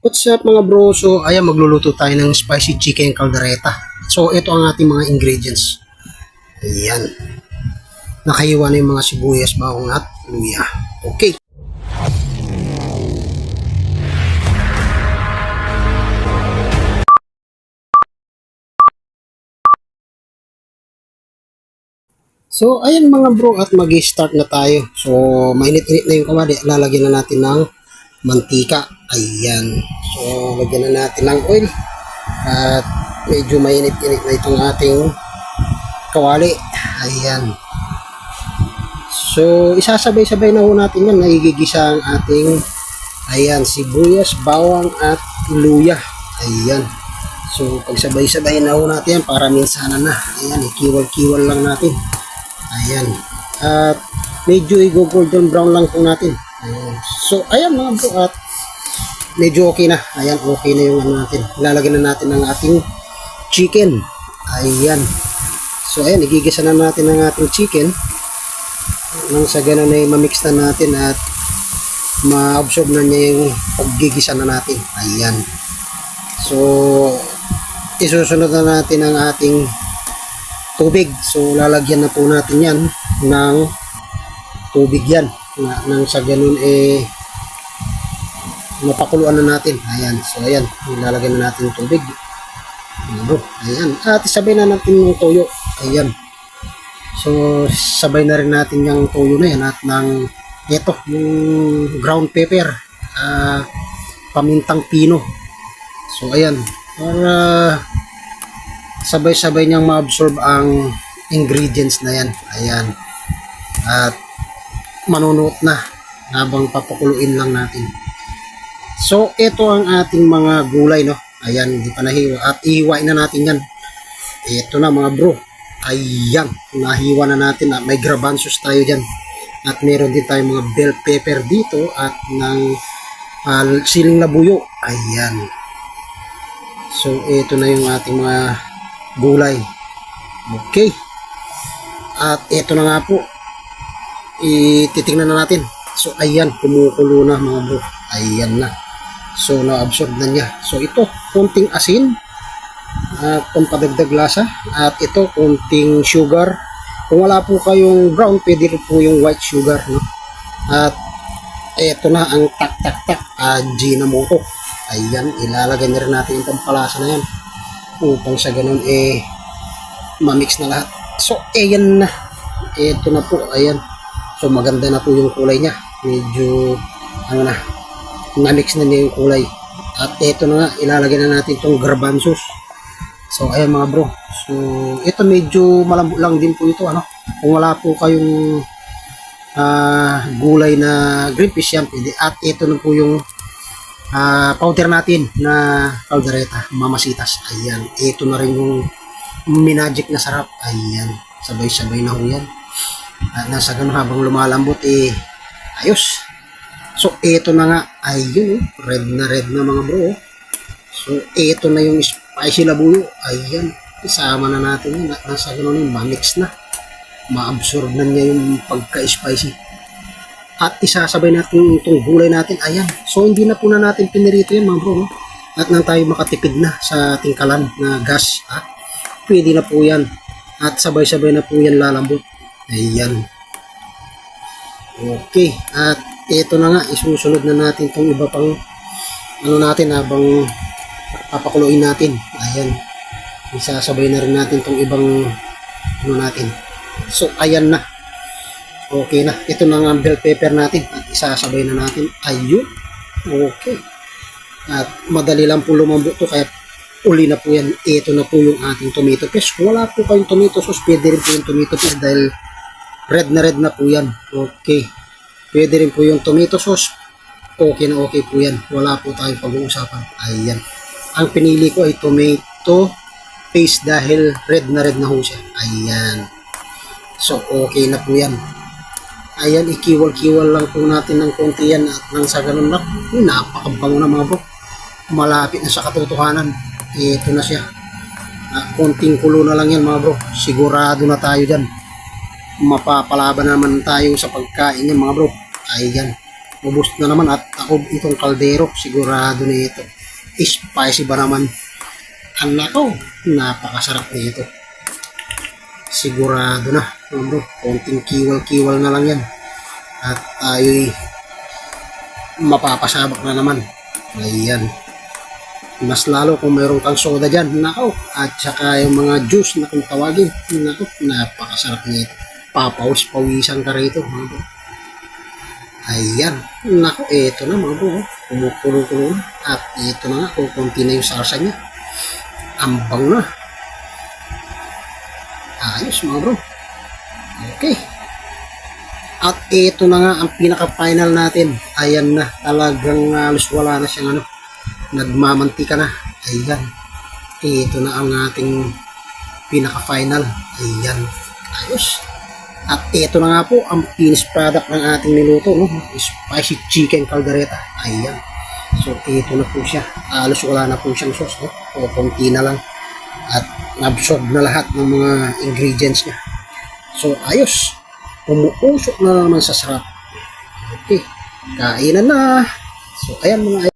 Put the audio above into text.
What's up mga bro? So ayan, magluluto tayo ng spicy chicken caldereta. So ito ang ating mga ingredients. Ayan. Nakahiwa na yung mga sibuyas, bawang at luya. Okay. So ayan mga bro, at mag-start na tayo. So mainit-init na yung kawali. Lalagyan na natin ng mantika. Ayan. So lagyan na natin ng oil. At medyo mainit-init na itong ating kawali. Ayan. So isasabay-sabay na ho natin yan. Naigigisa ang ating sibuyas, bawang at luya. Ayan. So pagsabay-sabay na ho natin yan para minsanan na. Ayan, ikiwal-kiwal lang natin. Ayan. At medyo i-golden brown lang po natin. Ayan. So ayan mga bro, at medyo okay na. Ayan, okay na yung ano natin. Ilalagyan na natin ang ating chicken. Ayan. So ayan, igigisa na natin ang ating chicken. Nang sa ganun ay mamix na natin at ma-absorb na niya yung paggigisa na natin. Ayan. So isusunod na natin ang ating tubig. So lalagyan na po natin yan ng tubig yan. Nang sa ganun mapakuluan na natin. Ayan. So ayan, ilalagyan na natin tubig. Ayan. At sabay na natin yung toyo. Ayan. So sabay na rin natin yung toyo na yan at ng ito, yung ground pepper, pamintang pino. So ayan, para sabay-sabay niyang ma-absorb ang ingredients na yan. Ayan. At manunuot na habang papakuluin lang natin. So ito ang ating mga gulay, no. Ayan, hindi pa nahiwa at ihiwain na natin yan. Ito na mga bro. Ayan, nahiwa na natin. May garbanzos tayo dyan. At meron din tayong mga bell pepper dito at ng siling labuyo. Ayan. So ito na yung ating mga gulay. Okay. At ito na nga po. Ititingnan na natin. So ayan, kumukulo na mga bro. Ayan na. So na-absorb na niya. So ito, konting asin at pampadagdag lasa. At ito, konting sugar. Kung wala po kayong brown, pwede rin po yung white sugar, no? At ito na ang tak-tak-tak, Ajinomoto. Ayan, ilalagay na rin natin yung pampalasa na yan upang sa ganun mamix na lahat. So ayan na, ito na po. Ayan, so maganda na po yung kulay niya. Medyo namix na niya yung kulay. At ito na nga, ilalagay na natin itong garbanzos. So ayan mga bro, so ito medyo malambot lang din po ito, ano. Kung wala po kayong gulay na green fish, yan pwede. At ito na po yung powder natin na caldereta, mamasitas. Ayan, ito na rin yung minagic na sarap. Ayan, sabay-sabay na ho yan. At nasa ganun habang lumalambot ayos. So ito na nga, ayun, red na mga bro. So ito na yung spicy labuyo. Ayan, isama na natin yun. Nasa ganun yung mamix na, ma-absorb na niya yung pagka-spicy. At isasabay natin itong gulay natin. Ayan. So hindi na po na natin pinirito yan mga bro, no? At nang tayo makatipid na sa ating kalan na gas, pwede na po yan. At sabay-sabay na po yan lalambot. Ayan. Okay. At ito na nga, isusunod na natin itong iba pang natin habang papakuluin natin. Ayan. Isasabay na rin natin itong ibang natin. So ayan na. Okay na. Ito na nga bell pepper natin. At isasabay na natin. Ayun. Okay. At madali lang po lumambot to, kaya uli na po yan. Ito na po yung ating tomato paste. Kung wala po kayong tomato sauce, pwede rin po yung tomato paste dahil red na po yan. Okay. Pwede rin po yung tomato sauce. Okay na okay po yan. Wala po tayong pag-uusapan. Ayan. Ang pinili ko ay tomato paste dahil red na ho siya. Ayan. So okay na po yan. Ayan, ikiwal-kiwal lang po natin ng konti yan. At nang sa ganun na, napakabango na mga bro. Malapit na sa katotohanan. Ito na siya. Konting kulo na lang yan mga bro. Sigurado na tayo dyan. Mapapalaban naman tayo sa pagkain yan mga bro. Ayan. ubos na naman at taob itong kaldero. Sigurado na ito. Spicy ba naman? Nako, napakasarap na ito. Sigurado na, mga bro. Konting kiwal-kiwal na lang yan. At tayo'y mapapasabak na naman. Ayan. Mas lalo kung mayroon kang soda dyan. Nako, at saka yung mga juice na kung tawagin. Nako, napakasarap na ito. Papaus-pawisan ka rito, mga bro. Ayan. Nako, ito na mga bro. Kumukulo-kulo na. At ito na nga, kukunti na yung salsa niya. Ambang na. Ayos mga bro. Okay. At ito na nga ang pinaka-final natin. Ayan na. Talagang halos wala na siyang ano. Nagmamantika na. Ayan. Ito na ang ating pinaka-final. Ayan. Ayos. At ito na nga po ang finished product ng ating niluto. No? Spicy chicken caldereta. Ayan. So ito na po siya. Halos wala na po siyang sauce. No? O konti na lang. At absorb na lahat ng mga ingredients niya. So ayos. Umuusok na naman sa sarap. Okay. Kainan na. So ayan mga